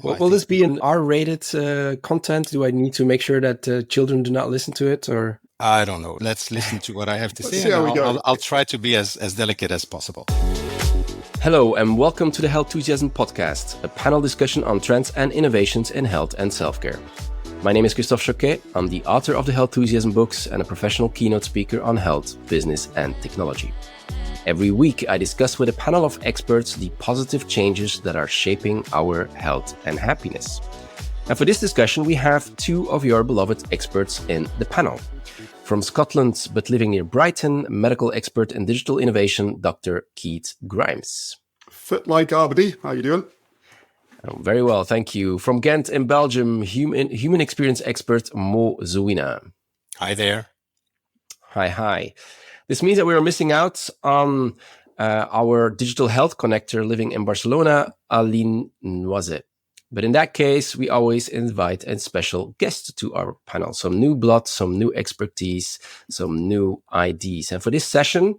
Will this be an R-rated content? Do I need to make sure that children do not listen to it, or? I don't know. Let's listen to what I have to say. See how we go. I'll try to be as delicate as possible. Hello, and welcome to the Healthusiasm podcast, a panel discussion on trends and innovations in health and self-care. My name is Christophe Jauquet. I'm the author of the Healthusiasm books and a professional keynote speaker on health, business, and technology. Every week, I discuss with a panel of experts the positive changes that are shaping our health and happiness. And for this discussion, we have two of your beloved experts in the panel. From Scotland, but living near Brighton, medical expert in digital innovation, Dr. Keith Grimes. Fit like Arbedy. How you doing? Oh, very well, thank you. From Ghent in Belgium, human experience expert Mo Zouina. Hi there. Hi. This means that we are missing out on our digital health connector living in Barcelona, Aline Noizet. But in that case, we always invite a special guest to our panel. Some new blood, some new expertise, some new ideas. And for this session,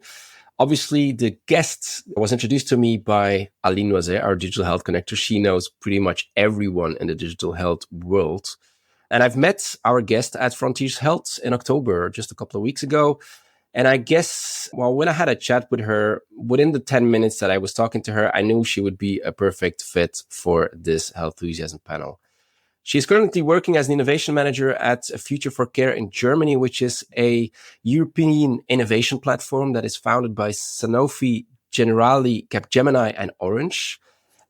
obviously, the guest was introduced to me by Aline Noizet, our digital health connector. She knows pretty much everyone in the digital health world. And I've met our guest at Frontiers Health in October, just a couple of weeks ago. And I guess, when I had a chat with her, within the 10 minutes that I was talking to her, I knew she would be a perfect fit for this Healthusiasm panel. She's currently working as an innovation manager at Future for Care in Germany, which is a European innovation platform that is founded by Sanofi, Generali, Capgemini, and Orange.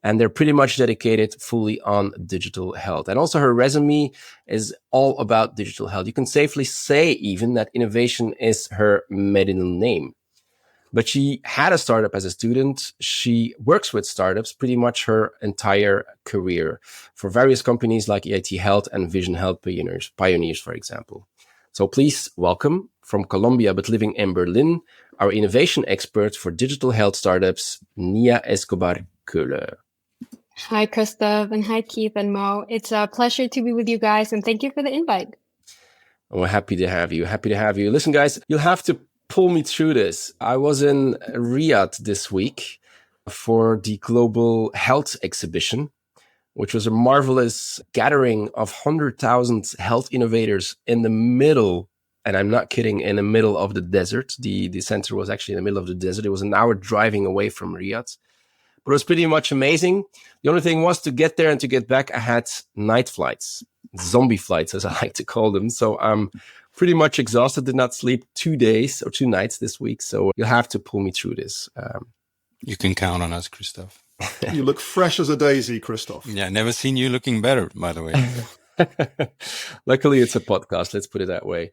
And they're pretty much dedicated fully on digital health. And also her resume is all about digital health. You can safely say even that innovation is her middle name. But she had a startup as a student. She works with startups pretty much her entire career for various companies like EIT Health and Vision Health Pioneers, for example. So please welcome, from Colombia but living in Berlin, our innovation expert for digital health startups, Nia Escobar-Köhler. Hi, Christophe, and hi, Keith and Mo. It's a pleasure to be with you guys, and thank you for the invite. We're happy to have you. Listen, guys, you'll have to pull me through this. I was in Riyadh this week for the Global Health Exhibition, which was a marvelous gathering of 100,000 health innovators in the middle, and I'm not kidding, in the middle of the desert. The center was actually in the middle of the desert. It was an hour driving away from Riyadh. But it was pretty much amazing. The only thing was to get there and to get back, I had night flights, zombie flights, as I like to call them. So I'm pretty much exhausted, did not sleep 2 days or 2 nights this week. So you'll have to pull me through this. You can count on us, Christophe. You look fresh as a daisy, Christophe. Yeah, never seen you looking better, by the way. Luckily, it's a podcast. Let's put it that way.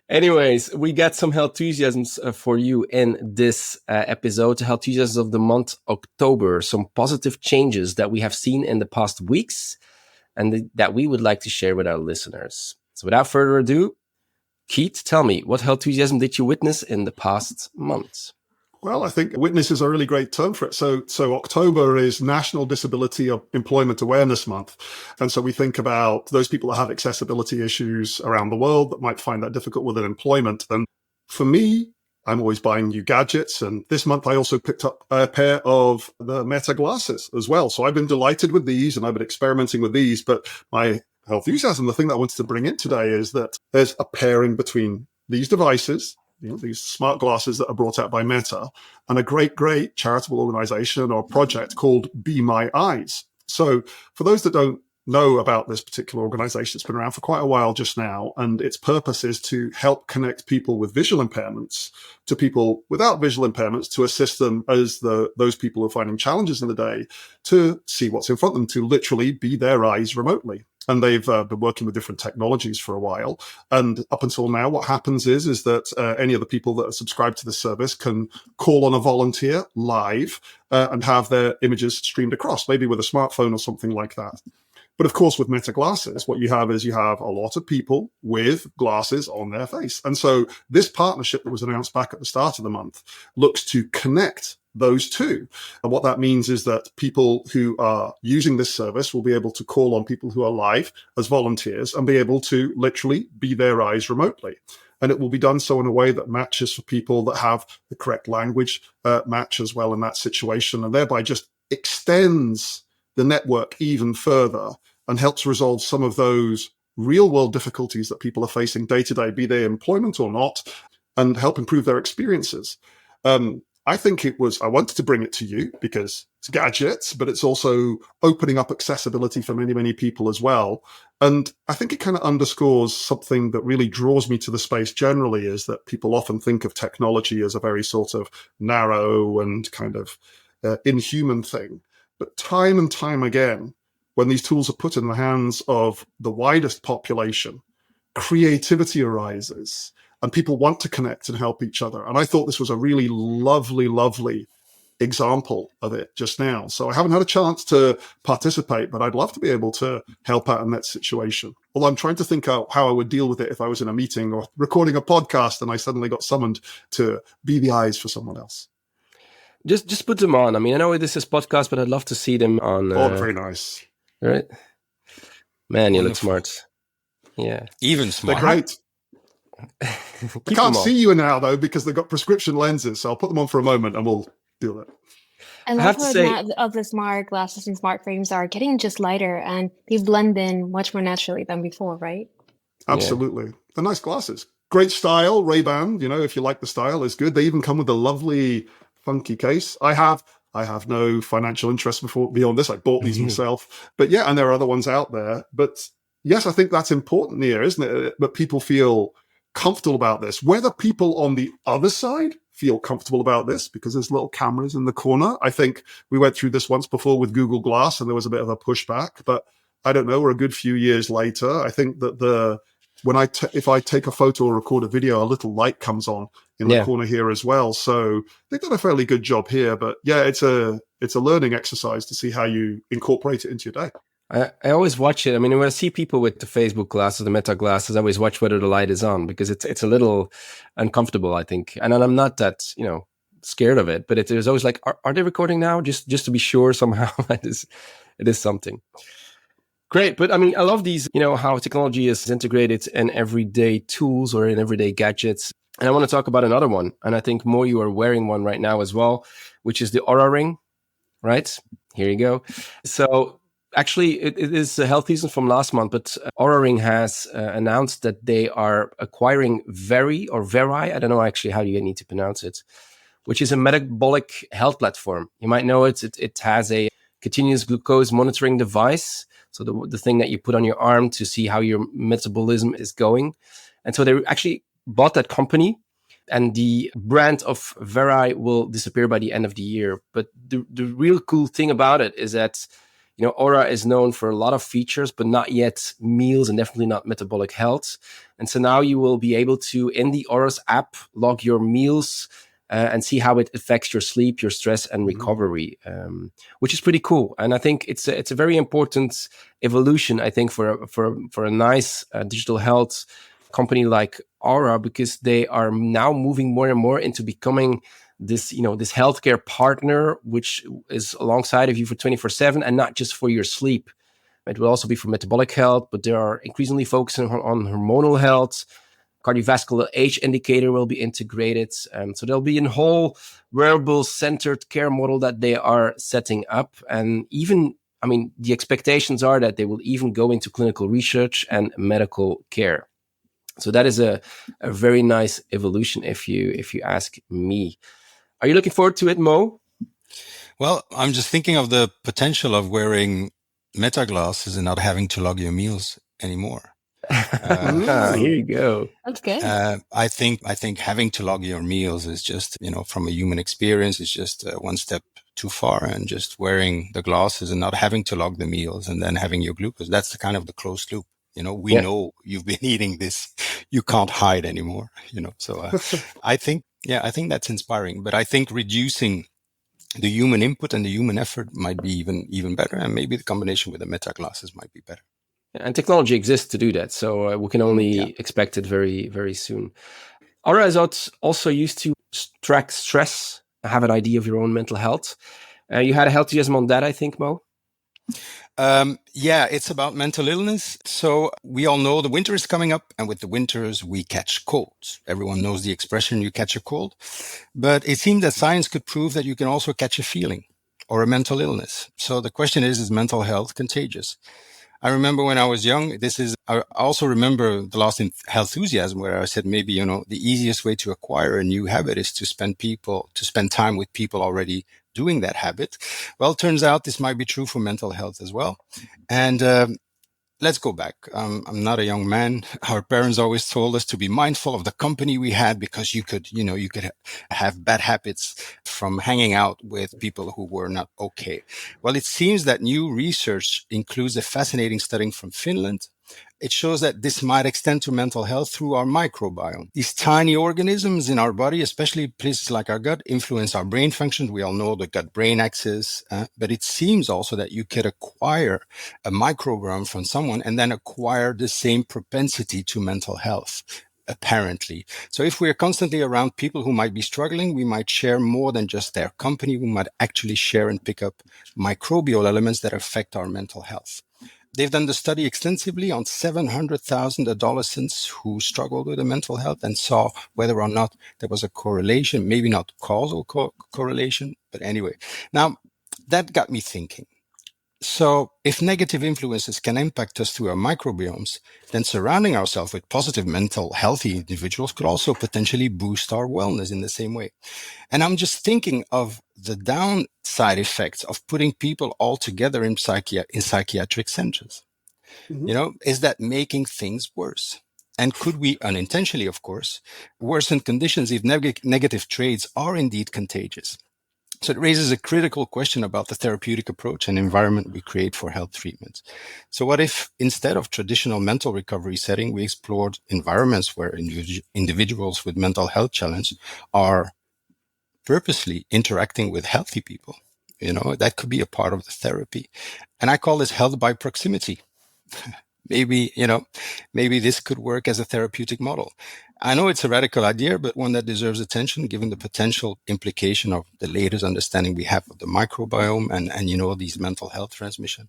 Anyways, we got some Healthusiasms for you in this episode. Healthusiasms of the month, October. Some positive changes that we have seen in the past weeks and that we would like to share with our listeners. So without further ado, Keith, tell me, what Healthusiasm did you witness in the past month? Well, I think witness is a really great term for it. So October is National Disability Employment Awareness Month. And so we think about those people that have accessibility issues around the world that might find that difficult with employment. And for me, I'm always buying new gadgets. And this month, I also picked up a pair of the Meta glasses as well. So I've been delighted with these and I've been experimenting with these. But my Healthusiasm, the thing that I wanted to bring in today is that there's a pairing between these devices, these smart glasses that are brought out by Meta, and a great charitable organization or project called Be My Eyes. So for those that don't know about this particular organization, it's been around for quite a while just now, and its purpose is to help connect people with visual impairments to people without visual impairments, to assist them as those people who are finding challenges in the day to see what's in front of them, to literally be their eyes remotely. And they've been working with different technologies for a while. And up until now, what happens is that any of the people that are subscribed to the service can call on a volunteer live and have their images streamed across, maybe with a smartphone or something like that. But of course, with Meta glasses, what you have is you have a lot of people with glasses on their face. And so this partnership that was announced back at the start of the month looks to connect those two. And what that means is that people who are using this service will be able to call on people who are live as volunteers and be able to literally be their eyes remotely. And it will be done so in a way that matches for people that have the correct language match as well in that situation, and thereby just extends the network even further and helps resolve some of those real world difficulties that people are facing day to day, be they employment or not, and help improve their experiences. I think I wanted to bring it to you because it's gadgets, but it's also opening up accessibility for many, many people as well. And I think it kind of underscores something that really draws me to the space generally, is that people often think of technology as a very sort of narrow and kind of inhuman thing. But time and time again, when these tools are put in the hands of the widest population, creativity arises and people want to connect and help each other. And I thought this was a really lovely, lovely example of it just now. So I haven't had a chance to participate, but I'd love to be able to help out in that situation. Although I'm trying to think out how I would deal with it if I was in a meeting or recording a podcast and I suddenly got summoned to be the eyes for someone else. Just put them on. I mean, I know this is podcast, but I'd love to see them on. Very nice. Right? Man, you Wonderful. look smart. Yeah. Even smart. They're great. I can't see you now, though, because they've got prescription lenses. So I'll put them on for a moment and we'll do that. I love how the smart glasses and smart frames are getting just lighter, and they blend in much more naturally than before, right? Absolutely. Yeah. They're nice glasses. Great style. Ray-Ban, if you like the style, is good. They even come with a lovely, funky case. I have no financial interest beyond this. I bought these myself. But yeah, and there are other ones out there. But yes, I think that's important here, isn't it? But people feel comfortable about this. Whether people on the other side feel comfortable about this, because there's little cameras in the corner. I think we went through this once before with Google Glass and there was a bit of a pushback, but I don't know, we're a good few years later. I think that if I take a photo or record a video, a little light comes on in the corner here as well. So they've done a fairly good job here, but yeah, it's a learning exercise to see how you incorporate it into your day. I always watch it. I mean, when I see people with the Facebook glasses, the Meta glasses, I always watch whether the light is on, because it's a little uncomfortable, I think. And I'm not that, scared of it, but it is always like, are they recording now? Just to be sure somehow it is something. Great. But I mean, I love these, how technology is integrated in everyday tools or in everyday gadgets. And I want to talk about another one. And I think, Mo, you are wearing one right now as well, which is the Oura ring, right? Here you go. So actually, it is a Healthusiasm from last month, but Oura Ring has announced that they are acquiring Veri, I don't know actually how you need to pronounce it, which is a metabolic health platform. You might know it. It has a continuous glucose monitoring device, so the thing that you put on your arm to see how your metabolism is going. And so they actually bought that company, and the brand of Veri will disappear by the end of the year. But the real cool thing about it is that Oura is known for a lot of features, but not yet meals and definitely not metabolic health. And so now you will be able to, in the Oura's app, log your meals and see how it affects your sleep, your stress, and recovery, which is pretty cool. And I think it's a very important evolution, I think, for a nice digital health company like Oura, because they are now moving more and more into becoming this healthcare partner, which is alongside of you for 24/7 and not just for your sleep. It will also be for metabolic health, but they are increasingly focusing on hormonal health. Cardiovascular age indicator will be integrated. So there'll be a whole wearable-centered care model that they are setting up. And even, the expectations are that they will even go into clinical research and medical care. So that is a very nice evolution, if you ask me. Are you looking forward to it, Mo? Well, I'm just thinking of the potential of wearing Meta glasses and not having to log your meals anymore. Here you go. That's good. I think having to log your meals is just, from a human experience, is just one step too far. And just wearing the glasses and not having to log the meals and then having your glucose, that's the kind of the closed loop. We know you've been eating this. You can't hide anymore, So I think that's inspiring. But I think reducing the human input and the human effort might be even better. And maybe the combination with the Meta glasses might be better. And technology exists to do that. So we can only expect it very, very soon. Oura is also used to track stress, have an idea of your own mental health. You had a Healthusiasm on that, I think, Mo? It's about mental illness. So we all know the winter is coming up, and with the winters, we catch colds. Everyone knows the expression, you catch a cold. But it seems that science could prove that you can also catch a feeling or a mental illness. So the question is mental health contagious? I remember when I was young, I also remember the last Healthusiasm where I said maybe, the easiest way to acquire a new habit is to spend time with people already doing that habit. Well, it turns out this might be true for mental health as well. And let's go back. I'm not a young man. Our parents always told us to be mindful of the company we had because you could have bad habits from hanging out with people who were not okay. Well, it seems that new research includes a fascinating study from Finland. It shows that this might extend to mental health through our microbiome. These tiny organisms in our body, especially places like our gut, influence our brain functions. We all know the gut-brain axis, but it seems also that you could acquire a microbiome from someone and then acquire the same propensity to mental health, apparently. So if we're constantly around people who might be struggling, we might share more than just their company. We might actually share and pick up microbial elements that affect our mental health. They've done the study extensively on 700,000 adolescents who struggled with mental health and saw whether or not there was a correlation, maybe not causal correlation, but anyway. Now, that got me thinking. So if negative influences can impact us through our microbiomes, then surrounding ourselves with positive mental healthy individuals could also potentially boost our wellness in the same way. And I'm just thinking of the downside effects of putting people all together in psychiatric centers. Mm-hmm. Is that making things worse? And could we unintentionally, of course, worsen conditions if negative traits are indeed contagious? So it raises a critical question about the therapeutic approach and environment we create for health treatments. So what if instead of traditional mental recovery setting, we explored environments where individuals with mental health challenge are purposely interacting with healthy people? That could be a part of the therapy. And I call this health by proximity. Maybe this could work as a therapeutic model. I know it's a radical idea, but one that deserves attention given the potential implication of the latest understanding we have of the microbiome and these mental health transmission.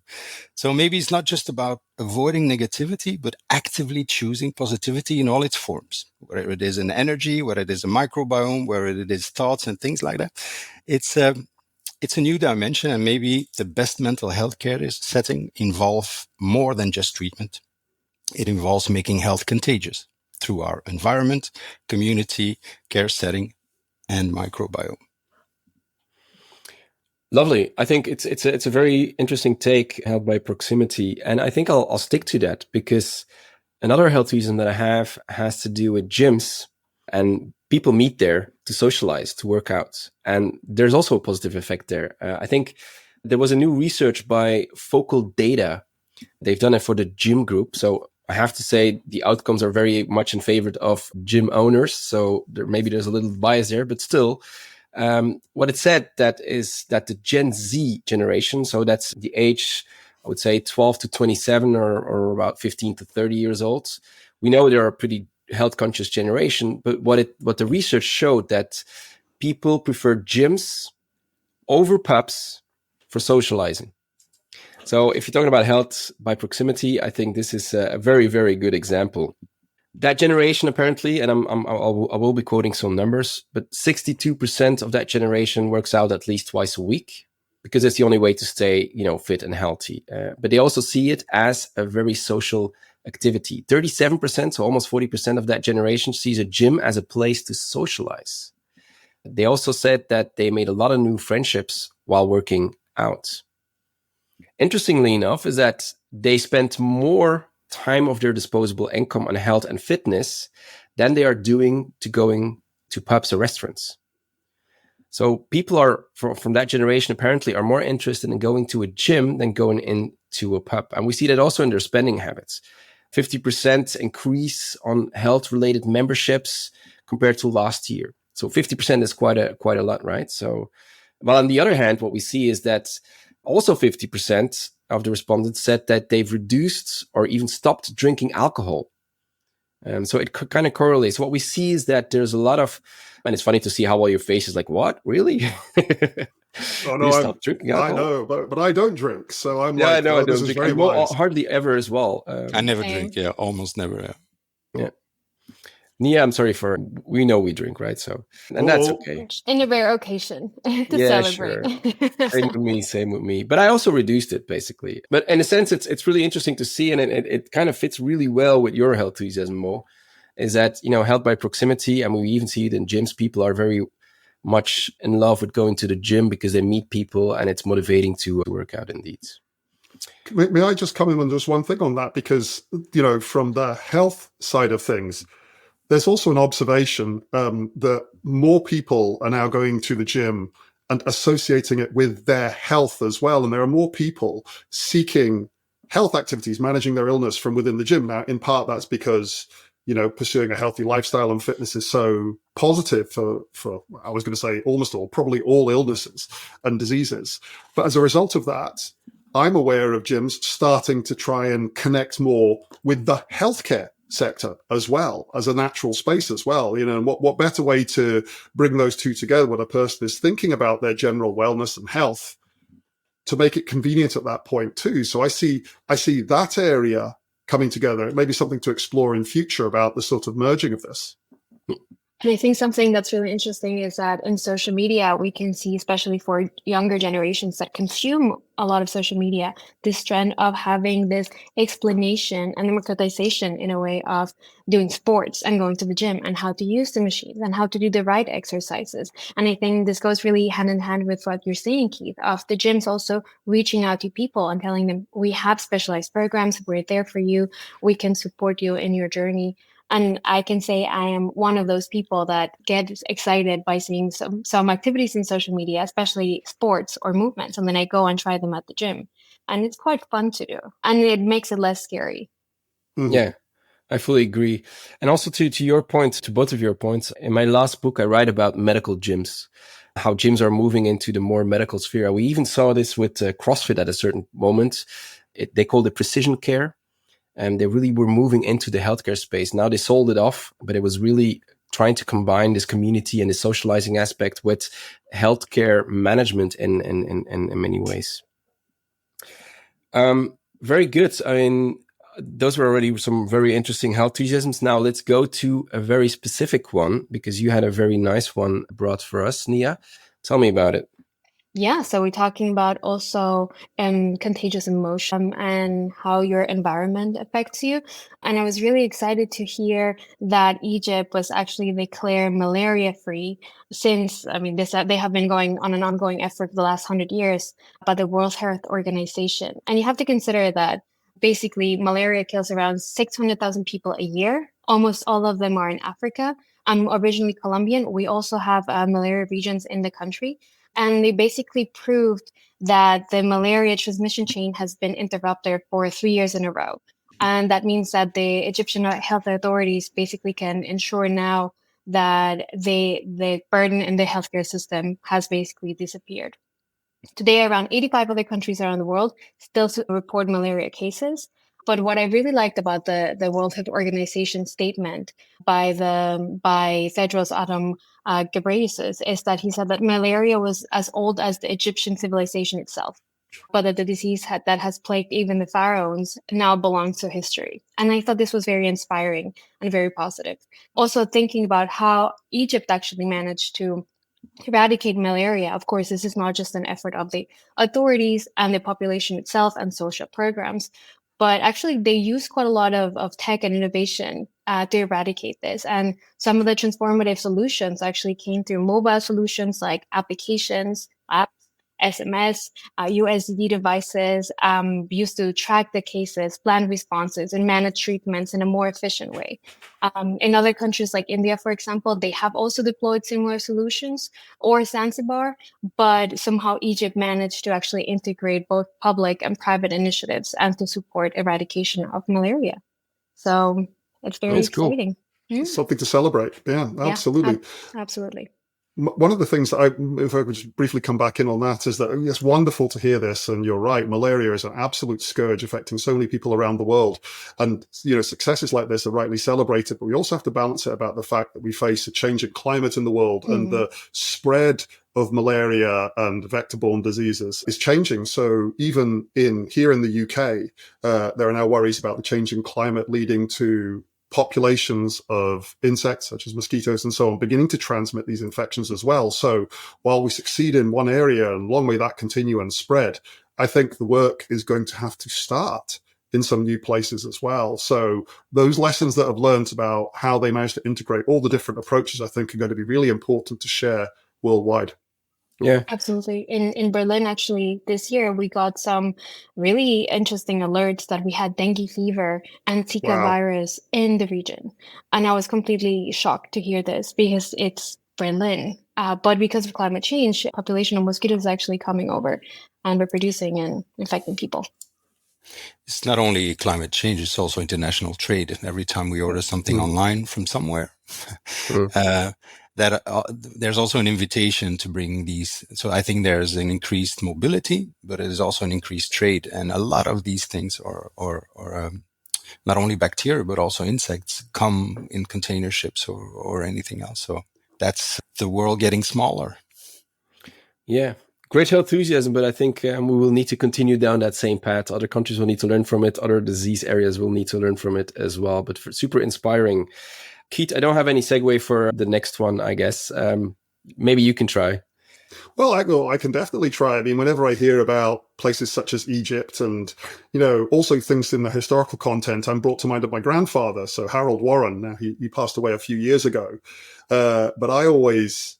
So maybe it's not just about avoiding negativity, but actively choosing positivity in all its forms, whether it is an energy, whether it is a microbiome, whether it is thoughts and things like that. It's a new dimension, and maybe the best mental health care setting involve more than just treatment. It involves making health contagious through our environment, community, care setting, and microbiome. Lovely. I think it's a very interesting take, health by proximity, and I think I'll stick to that because another healthuism that I have has to do with gyms, and people meet there to socialize, to work out, and there's also a positive effect there. I think there was a new research by Focal Data. They've done it for the gym group, so I have to say the outcomes are very much in favor of gym owners. So there's a little bias there, but still. What it said that is that the Gen Z generation, so that's the age, I would say 12 to 27 or about 15 to 30 years old. We know they're a pretty health conscious generation, but what the research showed that people prefer gyms over pubs for socializing. So if you're talking about health by proximity, I think this is a very, very good example. That generation, apparently, and I will be quoting some numbers, but 62% of that generation works out at least twice a week because it's the only way to stay, fit and healthy. But they also see it as a very social activity. 37%, so almost 40% of that generation sees a gym as a place to socialize. They also said that they made a lot of new friendships while working out. Interestingly enough, is that they spent more time of their disposable income on health and fitness than they are doing to going to pubs or restaurants. So people are from that generation apparently are more interested in going to a gym than going into a pub. And we see that also in their spending habits. 50% increase on health-related memberships compared to last year. So 50% is quite a lot, right? So, well, on the other hand, what we see is that also 50% of the respondents said that they've reduced or even stopped drinking alcohol. So it kind of correlates. What we see is that there's a lot of, and it's funny to see how well your face is like, what? Really? Oh no, stop drinking alcohol? I know, but I don't drink, so I'm I know, I this don't is drink. very wise. Hardly ever as well. I never drink. Yeah, almost never. Yeah. Nia, I'm sorry we know we drink, right? So, and that's okay. In a rare occasion to celebrate. Sure. Same with me. But I also reduced it basically. But in a sense, it's really interesting to see, and it kind of fits really well with your Healthusiasm, Mo, is that, health by proximity. I mean, we even see it in gyms. People are very much in love with going to the gym because they meet people and it's motivating to work out indeed. May I just come in on just one thing on that? Because, from the health side of things, there's also an observation that more people are now going to the gym and associating it with their health as well. And there are more people seeking health activities, managing their illness from within the gym. Now, in part, that's because, pursuing a healthy lifestyle and fitness is so positive for I was going to say probably all illnesses and diseases. But as a result of that, I'm aware of gyms starting to try and connect more with the healthcare sector as well as a natural space as well. And what better way to bring those two together when a person is thinking about their general wellness and health to make it convenient at that point too. So I see that area coming together. It may be something to explore in future about the sort of merging of this. And I think something that's really interesting is that in social media, we can see, especially for younger generations that consume a lot of social media, this trend of having this explanation and democratization in a way of doing sports and going to the gym and how to use the machines and how to do the right exercises. And I think this goes really hand in hand with what you're saying, Keith, of the gyms also reaching out to people and telling them, we have specialized programs, we're there for you, we can support you in your journey. And I can say I am one of those people that get excited by seeing some activities in social media, especially sports or movements. And then I go and try them at the gym. And it's quite fun to do. And it makes it less scary. Mm-hmm. Yeah, I fully agree. And also to your point, to both of your points, in my last book, I write about medical gyms, how gyms are moving into the more medical sphere. We even saw this with CrossFit at a certain moment. They called it precision care. And they really were moving into the healthcare space. Now they sold it off, but it was really trying to combine this community and the socializing aspect with healthcare management in many ways. Very good. I mean, those were already some very interesting Healthusiasms. Now let's go to a very specific one, because you had a very nice one brought for us, Nia. Tell me about it. Yeah, so we're talking about also contagious emotion and how your environment affects you. And I was really excited to hear that Egypt was actually declared malaria-free since, they have been going on an ongoing effort for the last 100 years by the World Health Organization. And you have to consider that basically malaria kills around 600,000 people a year. Almost all of them are in Africa. I'm originally Colombian. We also have malaria regions in the country. And they basically proved that the malaria transmission chain has been interrupted for 3 years in a row. And that means that the Egyptian health authorities basically can ensure now that the burden in the healthcare system has basically disappeared. Today, around 85 other countries around the world still report malaria cases. But what I really liked about the World Health Organization statement by Tedros Adhanom Ghebreyesus is that he said that malaria was as old as the Egyptian civilization itself, but that the disease that has plagued even the pharaohs now belongs to history. And I thought this was very inspiring and very positive. Also thinking about how Egypt actually managed to eradicate malaria. Of course, this is not just an effort of the authorities and the population itself and social programs, but actually they use quite a lot of tech and innovation to eradicate this. And some of the transformative solutions actually came through mobile solutions like applications, apps, SMS, USD devices used to track the cases, plan responses, and manage treatments in a more efficient way. In other countries like India, for example, they have also deployed similar solutions, or Zanzibar, but somehow Egypt managed to actually integrate both public and private initiatives and to support eradication of malaria. So it's very exciting. Cool. Something to celebrate. Yeah, absolutely. Absolutely. One of the things that if I could just briefly come back in on that, is that it's wonderful to hear this. And you're right, malaria is an absolute scourge affecting so many people around the world. And, successes like this are rightly celebrated, but we also have to balance it about the fact that we face a changing climate in the world and the spread of malaria and vector-borne diseases is changing. So even here in the UK, there are now worries about the changing climate leading to populations of insects such as mosquitoes and so on beginning to transmit these infections as well. So while we succeed in one area and long may that continue and spread, I think the work is going to have to start in some new places as well. So those lessons that I've learned about how they managed to integrate all the different approaches, I think are going to be really important to share worldwide. Yeah. Absolutely. In Berlin, actually, this year, we got some really interesting alerts that we had dengue fever and Zika Wow. virus in the region. And I was completely shocked to hear this because it's Berlin. But because of climate change, population of mosquitoes is actually coming over and reproducing and infecting people. It's not only climate change, it's also international trade. And every time we order something online from somewhere, there's also an invitation to bring these. So I think there's an increased mobility, but it is also an increased trade. And a lot of these things are not only bacteria, but also insects come in container ships or anything else. So that's the world getting smaller. Yeah. Great Healthusiasm, but I think we will need to continue down that same path. Other countries will need to learn from it. Other disease areas will need to learn from it as well. But super inspiring. Keith, I don't have any segue for the next one, I guess. Maybe you can try. Well, I can definitely try. I mean, whenever I hear about places such as Egypt and, also things in the historical content, I'm brought to mind of my grandfather. So Harold Warren, now he passed away a few years ago. But I always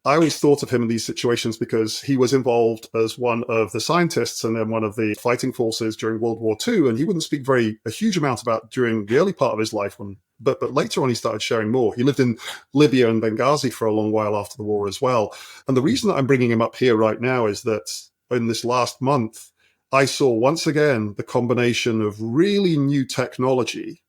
thought of him in these situations because he was involved as one of the scientists and then one of the fighting forces during World War II. And he wouldn't speak a huge amount about during the early part of his life. But later on, he started sharing more. He lived in Libya and Benghazi for a long while after the war as well. And the reason that I'm bringing him up here right now is that in this last month, I saw once again the combination of really new technology,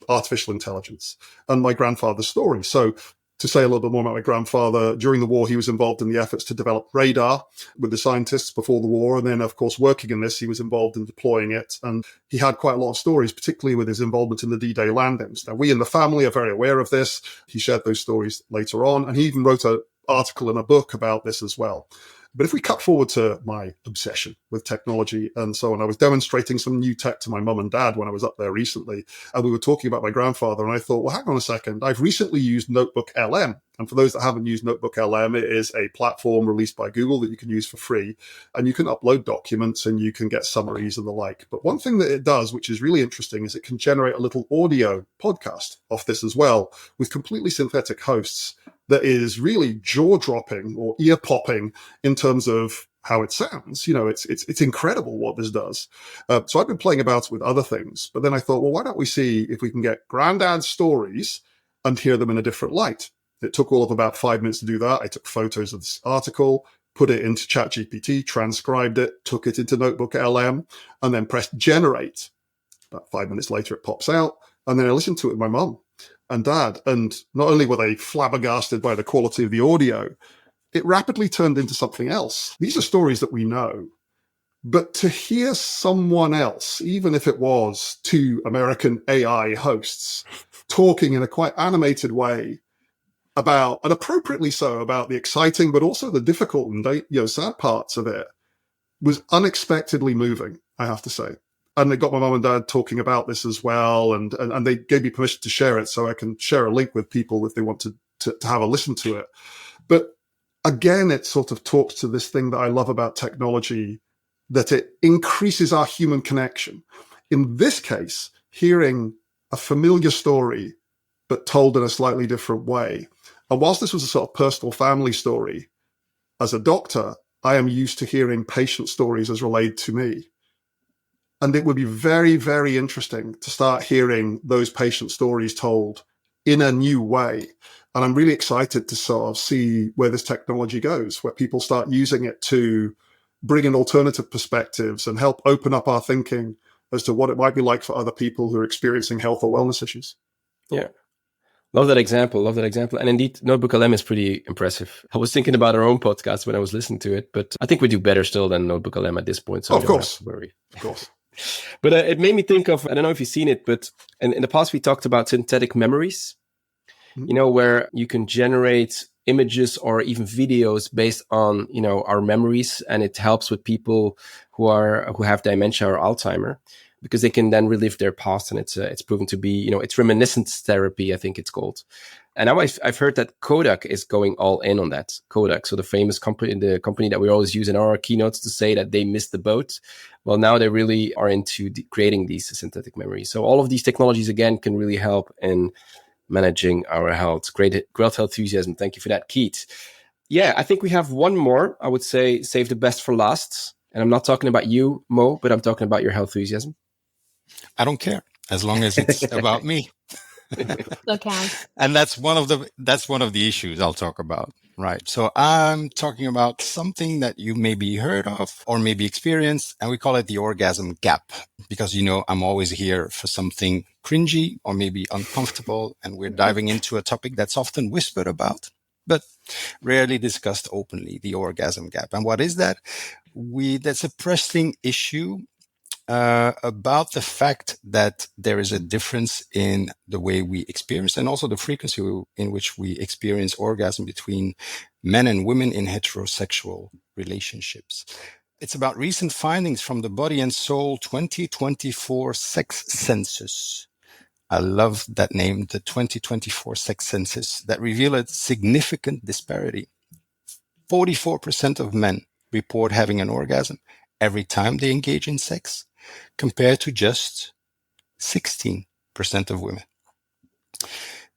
artificial intelligence, and my grandfather's story. So to say a little bit more about my grandfather, during the war, he was involved in the efforts to develop radar with the scientists before the war. And then, of course, working in this, he was involved in deploying it. And he had quite a lot of stories, particularly with his involvement in the D-Day landings. Now, we in the family are very aware of this. He shared those stories later on. And he even wrote an article in a book about this as well. But if we cut forward to my obsession with technology and so on, I was demonstrating some new tech to my mum and dad when I was up there recently. And we were talking about my grandfather. And I thought, well, hang on a second. I've recently used NotebookLM. And for those that haven't used NotebookLM, it is a platform released by Google that you can use for free. And you can upload documents and you can get summaries and the like. But one thing that it does, which is really interesting, is it can generate a little audio podcast off this as well with completely synthetic hosts that is really jaw-dropping or ear-popping in terms of how it sounds. It's incredible what this does. So I've been playing about with other things, but then I thought, well, why don't we see if we can get granddad's stories and hear them in a different light? It took all of about 5 minutes to do that. I took photos of this article, put it into ChatGPT, transcribed it, took it into NotebookLM, and then pressed generate. About 5 minutes later, it pops out. And then I listened to it with my mum and dad. And not only were they flabbergasted by the quality of the audio, it rapidly turned into something else. These are stories that we know. But to hear someone else, even if it was two American AI hosts, talking in a quite animated way about, and appropriately so, about the exciting, but also the difficult and sad parts of it, was unexpectedly moving, I have to say. And they got my mum and dad talking about this as well. And they gave me permission to share it so I can share a link with people if they want to have a listen to it. But again, it sort of talks to this thing that I love about technology, that it increases our human connection. In this case, hearing a familiar story, but told in a slightly different way. And whilst this was a sort of personal family story, as a doctor, I am used to hearing patient stories as relayed to me. And it would be very, very interesting to start hearing those patient stories told in a new way. And I'm really excited to sort of see where this technology goes, where people start using it to bring in alternative perspectives and help open up our thinking as to what it might be like for other people who are experiencing health or wellness issues. Yeah. Love that example. And indeed, NotebookLM is pretty impressive. I was thinking about our own podcast when I was listening to it, but I think we do better still than NotebookLM at this point. So of course. Don't have to worry. Of course. But it made me think of, I don't know if you've seen it, but in the past we talked about synthetic memories, where you can generate images or even videos based on, our memories. And it helps with people who have dementia or Alzheimer. because they can then relive their past, and it's proven to be, it's reminiscence therapy, I think it's called. And now I've heard that Kodak is going all in on that. Kodak, so the famous company, that we always use in our keynotes to say that they missed the boat. Well, now they really are into creating these synthetic memories. So all of these technologies, again, can really help in managing our health. Great Healthusiasm. Thank you for that, Keith. Yeah, I think we have one more. I would say save the best for last. And I'm not talking about you, Mo, but I'm talking about your Healthusiasm. I don't care, as long as it's about me. Okay. And that's one of the issues I'll talk about. Right. So I'm talking about something that you maybe heard of or maybe experienced, and we call it the orgasm gap, because, I'm always here for something cringy or maybe uncomfortable. And we're diving into a topic that's often whispered about, but rarely discussed openly, the orgasm gap. And what is that? That's a pressing issue about the fact that there is a difference in the way we experience and also the frequency in which we experience orgasm between men and women in heterosexual relationships. It's about recent findings from the Body and Soul 2024 Sex Census. I love that name, the 2024 Sex Census, that reveal a significant disparity. 44% of men report having an orgasm every time they engage in sex, compared to just 16% of women.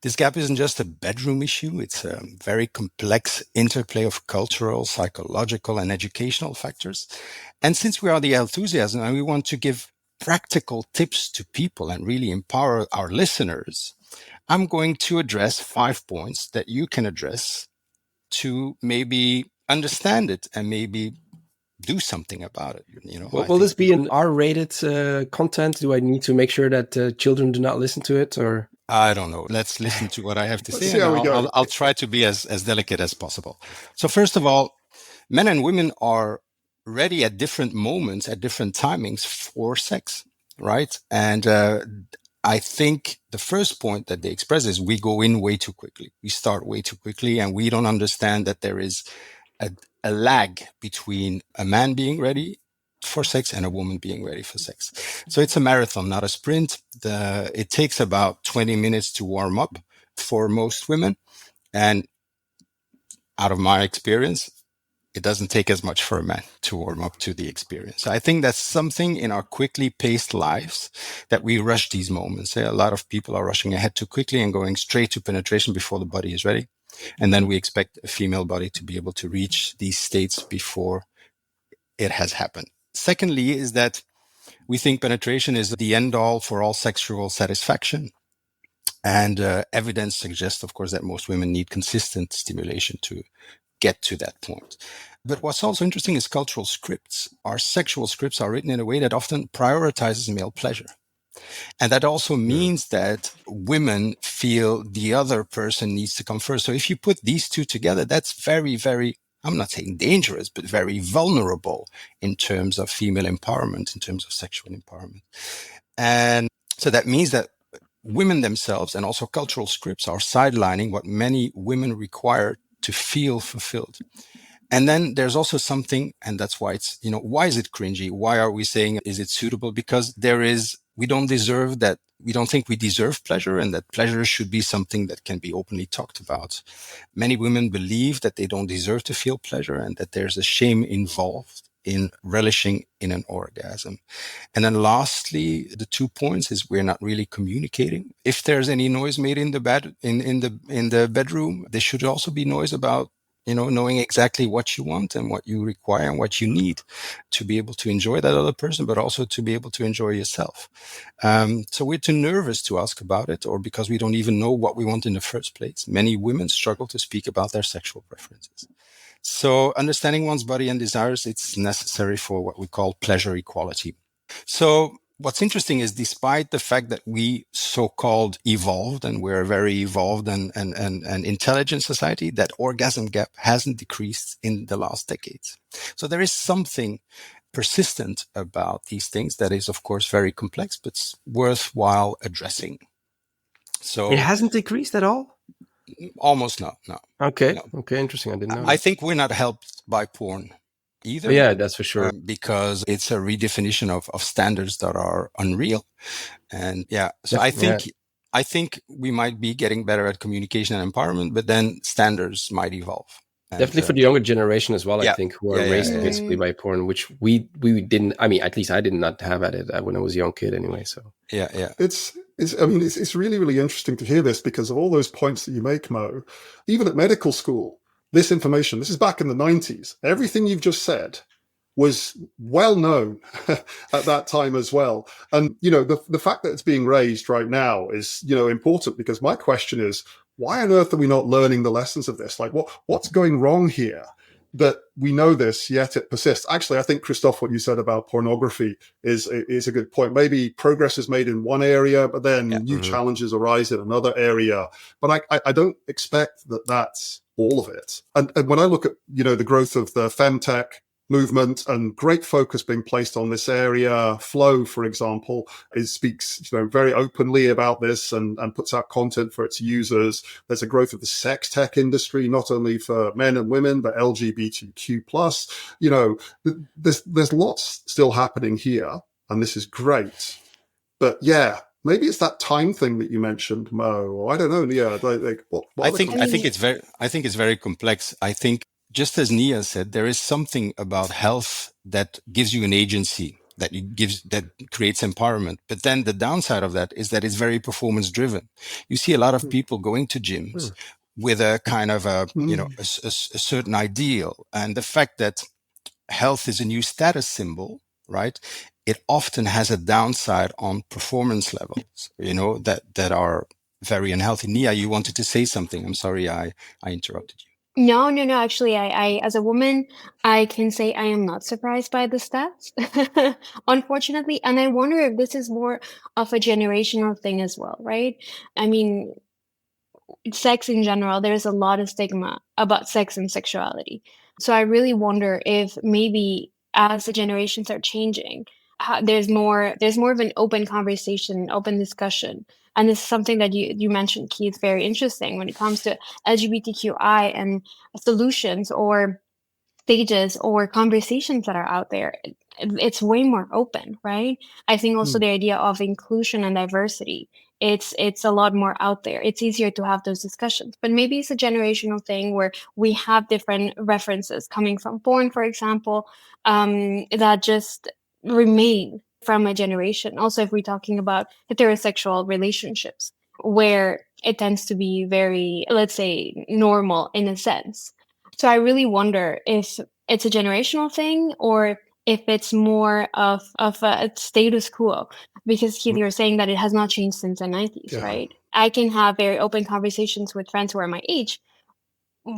This gap isn't just a bedroom issue. It's a very complex interplay of cultural, psychological, and educational factors. And since we are the Healthusiasm and we want to give practical tips to people and really empower our listeners, I'm going to address 5 points that you can address to maybe understand it and maybe do something about it. Will this be an R-rated content? Do I need to make sure that children do not listen to it, or? I don't know. Let's listen to what I have to say. See how we go. I'll try to be as delicate as possible. So first of all, men and women are ready at different moments, at different timings for sex, right? And I think the first point that they express is we go in way too quickly. We start way too quickly, and we don't understand that there is a lag between a man being ready for sex and a woman being ready for sex. So it's a marathon, not a sprint. It takes about 20 minutes to warm up for most women. And out of my experience, it doesn't take as much for a man to warm up to the experience. So I think that's something in our quickly paced lives that we rush these moments. A lot of people are rushing ahead too quickly and going straight to penetration before the body is ready. And then we expect a female body to be able to reach these states before it has happened. Secondly, is that we think penetration is the end all for all sexual satisfaction. And evidence suggests, of course, that most women need consistent stimulation to get to that point. But what's also interesting is cultural scripts. Our sexual scripts are written in a way that often prioritizes male pleasure. And that also means that women feel the other person needs to come first. So if you put these two together, that's very, very, I'm not saying dangerous, but very vulnerable in terms of female empowerment, in terms of sexual empowerment. And so that means that women themselves and also cultural scripts are sidelining what many women require to feel fulfilled. And then there's also something, and that's why it's, why is it cringy? Why are we saying, is it suitable? Because we don't deserve that. We don't think we deserve pleasure, and that pleasure should be something that can be openly talked about. Many women believe that they don't deserve to feel pleasure and that there's a shame involved in relishing in an orgasm. And then lastly, the 2 points is we're not really communicating. If there's any noise made in the bedroom, there should also be noise about knowing exactly what you want and what you require and what you need to be able to enjoy that other person, but also to be able to enjoy yourself. So we're too nervous to ask about it, or because we don't even know what we want in the first place. Many women struggle to speak about their sexual preferences. So understanding one's body and desires, it's necessary for what we call pleasure equality. So what's interesting is, despite the fact that we so-called evolved, and we're a very evolved and intelligent society, that orgasm gap hasn't decreased in the last decades. So there is something persistent about these things that is, of course, very complex, but worthwhile addressing. So it hasn't decreased at all? Almost no. Okay. No. Okay, interesting. I didn't know. I think we're not helped by porn. either. Yeah, that's for sure. Because it's a redefinition of standards that are unreal. And so I think we might be getting better at communication and empowerment, but then standards might evolve. And, definitely for the younger generation as well, I think, who are raised basically by porn, which we didn't. I mean, at least I did not have at it when I was a young kid, anyway. So It's really, really interesting to hear this because of all those points that you make, Mo. Even at medical school, this information. This is back in the 90s. Everything you've just said was well known at that time as well. And, the fact that it's being raised right now is, important, because my question is, why on earth are we not learning the lessons of this? Like, what's going wrong here? That we know this, yet it persists. Actually, I think, Christophe, what you said about pornography is a good point. Maybe progress is made in one area, but then new challenges arise in another area. But I don't expect that that's all of it. And when I look at, the growth of the femtech movement and great focus being placed on this area, Flow, for example, speaks very openly about this and puts out content for its users. There's a growth of the sex tech industry, not only for men and women, but LGBTQ+. There's lots still happening here, and this is great. But maybe it's that time thing that you mentioned, Mo, or I don't know. I think it's very complex. I think, just as Nia said, there is something about health that gives you an agency, that creates empowerment. But then the downside of that is that it's very performance driven. You see a lot of people going to gyms with a kind of a certain ideal, and the fact that health is a new status symbol, right? It often has a downside on performance levels, that are very unhealthy. Nia, you wanted to say something. I'm sorry, I interrupted you. No. Actually, I as a woman, I can say I am not surprised by the stats, unfortunately. And I wonder if this is more of a generational thing as well, right? I mean, sex in general, there's a lot of stigma about sex and sexuality. So I really wonder if maybe as the generations are changing, there's more of an open conversation, open discussion. And this is something that you mentioned, Keith, very interesting when it comes to LGBTQI and solutions or stages or conversations that are out there. It's way more open, right? I think also the idea of inclusion and diversity, it's a lot more out there. It's easier to have those discussions. But maybe it's a generational thing where we have different references coming from porn, for example, that just remain from a generation. Also, if we're talking about heterosexual relationships, where it tends to be very, let's say, normal in a sense. So I really wonder if it's a generational thing or if it's more of a status quo, because Keith, you're saying that it has not changed since the 90s, right? I can have very open conversations with friends who are my age,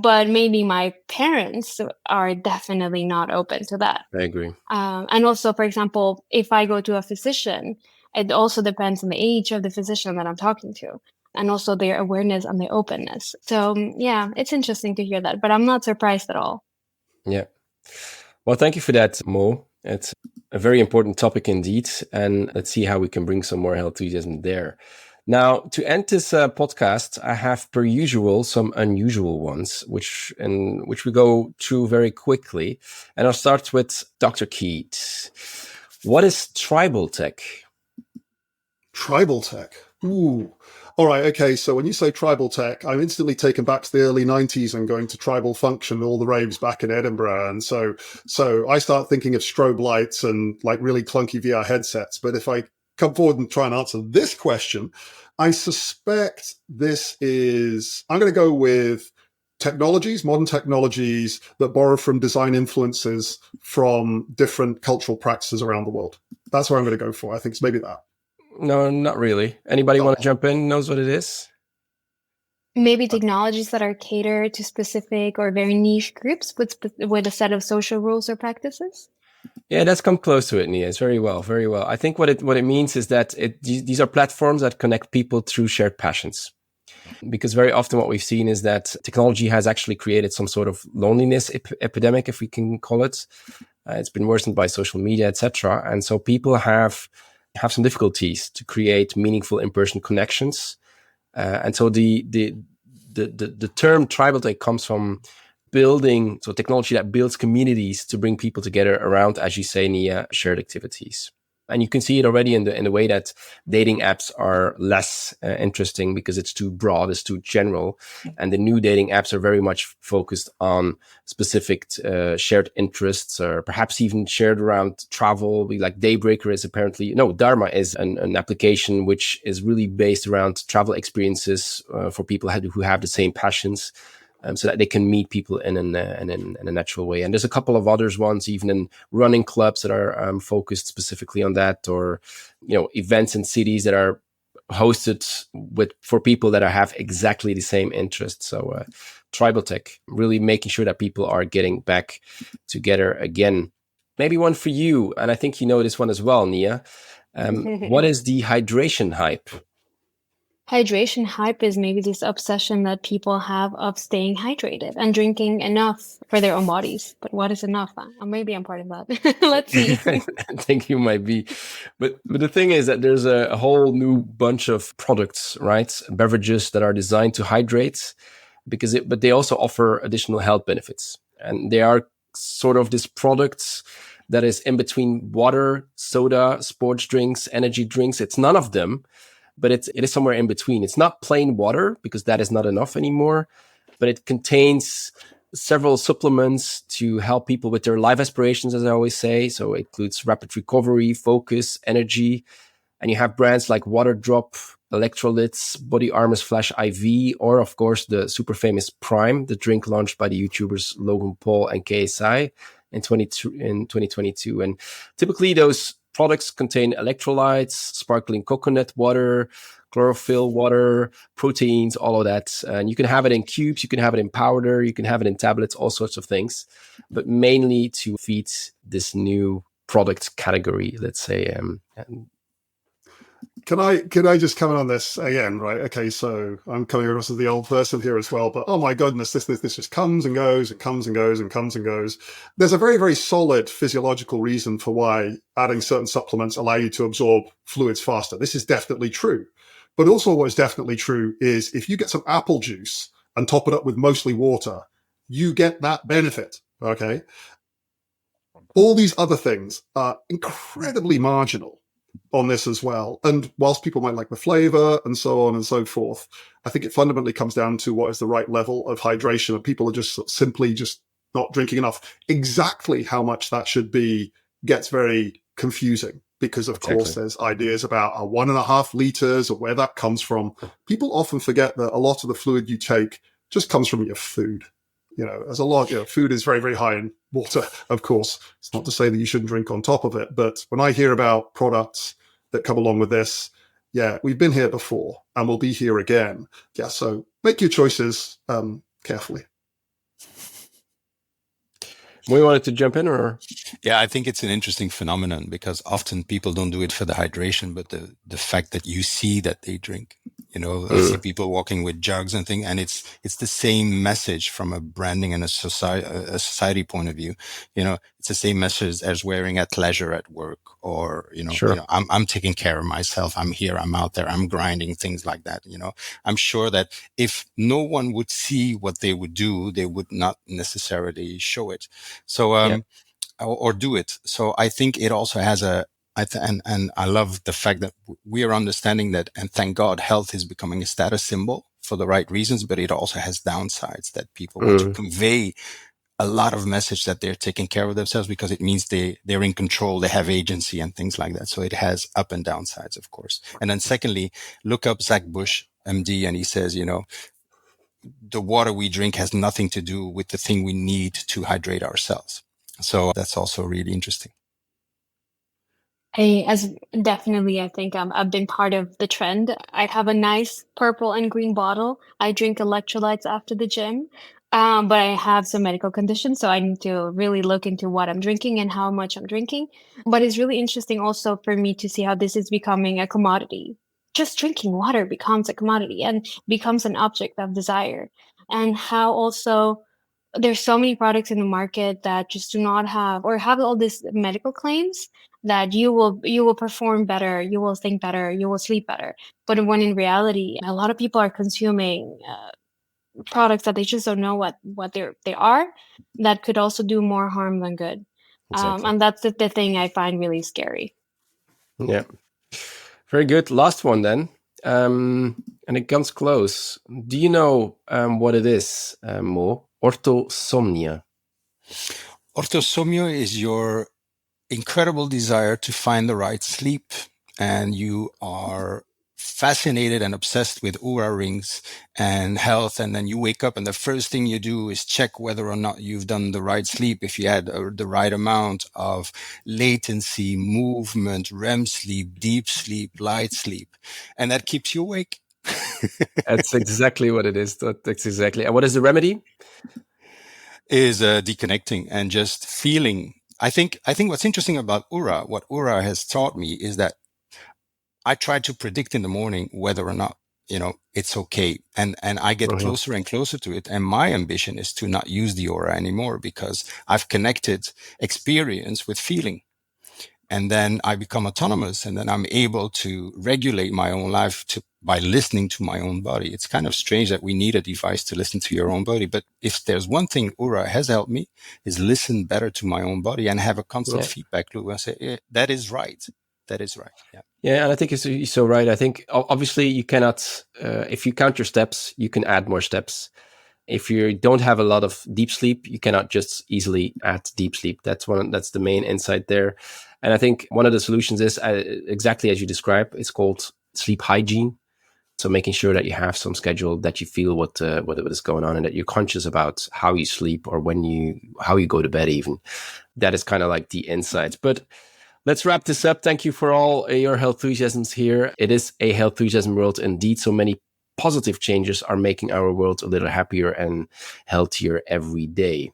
but maybe my parents are definitely not open to that. I agree. And also, for example, if I go to a physician, it also depends on the age of the physician that I'm talking to, and also their awareness and their openness. So it's interesting to hear that, but I'm not surprised at all. Yeah. Well, thank you for that, Mo. It's a very important topic indeed. And let's see how we can bring some more Healthusiasm there. Now, to end this podcast, I have, per usual, some unusual ones, which we go through very quickly. And I'll start with Dr. Keith. What is tribal tech? Tribal tech? Ooh. All right, okay, so when you say tribal tech, I'm instantly taken back to the early 90s and going to Tribal Function, all the raves back in Edinburgh. And so I start thinking of strobe lights and like really clunky VR headsets. But if I come forward and try and answer this question, I suspect I'm going to go with modern technologies that borrow from design influences from different cultural practices around the world. That's what I'm going to go for. I think it's maybe that. No, not really. Anybody want to jump in? Knows what it is? Maybe technologies that are catered to specific or very niche groups with a set of social rules or practices? Yeah, that's come close to it, Nia. It's very well, very well. I think what it means is that these are platforms that connect people through shared passions. Because very often what we've seen is that technology has actually created some sort of loneliness epidemic, if we can call it. It's been worsened by social media, etc. And so people have some difficulties to create meaningful in-person connections. And so the term tribal tech comes from building, so technology that builds communities to bring people together around, as you say, Nia, shared activities. And you can see it already in the way that dating apps are less interesting because it's too broad, it's too general. And the new dating apps are very much focused on specific shared interests, or perhaps even shared around travel. Like Daybreaker is apparently, no, Dharma is an application which is really based around travel experiences for people who have the same passions. So that they can meet people in a natural way. And there's a couple of others ones, even in running clubs that are focused specifically on that, or events in cities that are hosted for people that have exactly the same interests. So tribal tech, really making sure that people are getting back together again. Maybe one for you, and I think you know this one as well, Nia. What is the hydration hype? Hydration hype is maybe this obsession that people have of staying hydrated and drinking enough for their own bodies. But what is enough? Maybe I'm part of that. Let's see. I think you might be. But the thing is that there's a whole new bunch of products, right? Beverages that are designed to hydrate, but they also offer additional health benefits. And they are sort of these products that is in between water, soda, sports drinks, energy drinks. It's none of them, but it is somewhere in between. It's not plain water because that is not enough anymore, but it contains several supplements to help people with their life aspirations, as I always say. So it includes rapid recovery, focus, energy. And you have brands like Water Drop, Electrolytes, Body Armor's Flash IV, or of course the super famous Prime, the drink launched by the YouTubers Logan Paul and KSI in 2022. And typically those products contain electrolytes, sparkling coconut water, chlorophyll water, proteins, all of that. And you can have it in cubes, you can have it in powder, you can have it in tablets, all sorts of things, but mainly to feed this new product category, let's say. Can I just comment on this again, right? Okay, so I'm coming across as the old person here as well, but oh my goodness, this just comes and goes, it comes and goes and comes and goes. There's a very, very solid physiological reason for why adding certain supplements allow you to absorb fluids faster. This is definitely true. But also what is definitely true is if you get some apple juice and top it up with mostly water, you get that benefit, okay? All these other things are incredibly marginal on this as well. And whilst people might like the flavor and so on and so forth, I think it fundamentally comes down to what is the right level of hydration. And people are just simply just not drinking enough. Exactly how much that should be gets very confusing because, of course, there's ideas about 1.5 liters or where that comes from. People often forget that a lot of the fluid you take just comes from your food. There's a lot, food is very, very high in water, of course. It's not to say that you shouldn't drink on top of it. But when I hear about products that come along with this, yeah, we've been here before and we'll be here again. Yeah, so make your choices carefully. We wanted to jump in, or? Yeah, I think it's an interesting phenomenon because often people don't do it for the hydration, but the fact that you see that they drink. I see people walking with jugs and things, and it's the same message from a branding and a society point of view. It's the same message as wearing athleisure at work, or Sure. I'm taking care of myself. I'm here. I'm out there. I'm grinding, things like that. I'm sure that if no one would see what they would do, they would not necessarily show it. So or do it. So I think it also has and I love the fact that we are understanding that, and thank God, health is becoming a status symbol for the right reasons, but it also has downsides that people want to convey a lot of message that they're taking care of themselves because it means they're in control, they have agency and things like that. So it has up and downsides, of course. And then secondly, look up Zach Bush, MD, and he says, the water we drink has nothing to do with the thing we need to hydrate ourselves. So that's also really interesting. I think I've been part of the trend. I have a nice purple and green bottle. I drink electrolytes after the gym, but I have some medical conditions, so I need to really look into what I'm drinking and how much I'm drinking. But it's really interesting also for me to see how this is becoming a commodity. Just drinking water becomes a commodity and becomes an object of desire, and how also there's so many products in the market that just do not have or have all these medical claims that you will perform better, you will think better, you will sleep better. But when in reality, a lot of people are consuming products that they just don't know what they are, that could also do more harm than good. Exactly. And that's the thing I find really scary. Yeah. Very good. Last one then. And it comes close. Do you know what it is, Mo? Orthosomnia. Orthosomnia is your incredible desire to find the right sleep, and you are fascinated and obsessed with Oura rings and health, and then you wake up and the first thing you do is check whether or not you've done the right sleep, if you had the right amount of latency, movement, REM sleep, deep sleep, light sleep, and that keeps you awake. That's exactly what it is. That's exactly. And what is the remedy? Is deconnecting and just feeling. I think what's interesting about Oura, what Oura has taught me, is that I try to predict in the morning whether or not, it's okay. And I get closer and closer to it. And my ambition is to not use the Oura anymore, because I've connected experience with feeling. And then I become autonomous, and then I'm able to regulate my own life by listening to my own body. It's kind of strange that we need a device to listen to your own body. But if there's one thing Oura has helped me, is listen better to my own body and have a constant feedback loop. I say, that is right. That is right. Yeah. Yeah, and I think you're so right. I think obviously you cannot, if you count your steps, you can add more steps. If you don't have a lot of deep sleep, you cannot just easily add deep sleep. That's the main insight there. And I think one of the solutions is exactly as you describe. It's called sleep hygiene. So making sure that you have some schedule, that you feel what is going on, and that you're conscious about how you sleep or how you go to bed even. That is kind of like the insights. But let's wrap this up. Thank you for all your Healthusiasms here. It is a Healthusiasm world indeed. So many positive changes are making our world a little happier and healthier every day.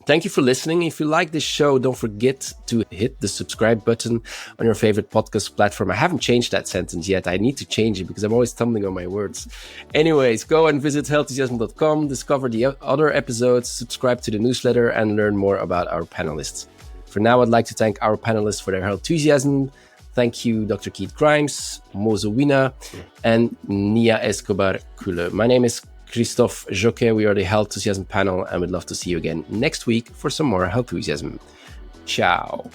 Thank you for listening. If you like this show, don't forget to hit the subscribe button on your favorite podcast platform. I haven't changed that sentence yet. I need to change it because I'm always stumbling on my words. Anyways, go and visit healthusiasm.com, discover the other episodes, subscribe to the newsletter, and learn more about our panelists. For now, I'd like to thank our panelists for their Healthusiasm. Thank you, Dr. Keith Grimes, Mozo Wina, and Nia Escobar-Kule. My name is Christophe Jauquet. We are the Healthusiasm panel, and we'd love to see you again next week for some more Healthusiasm. Ciao.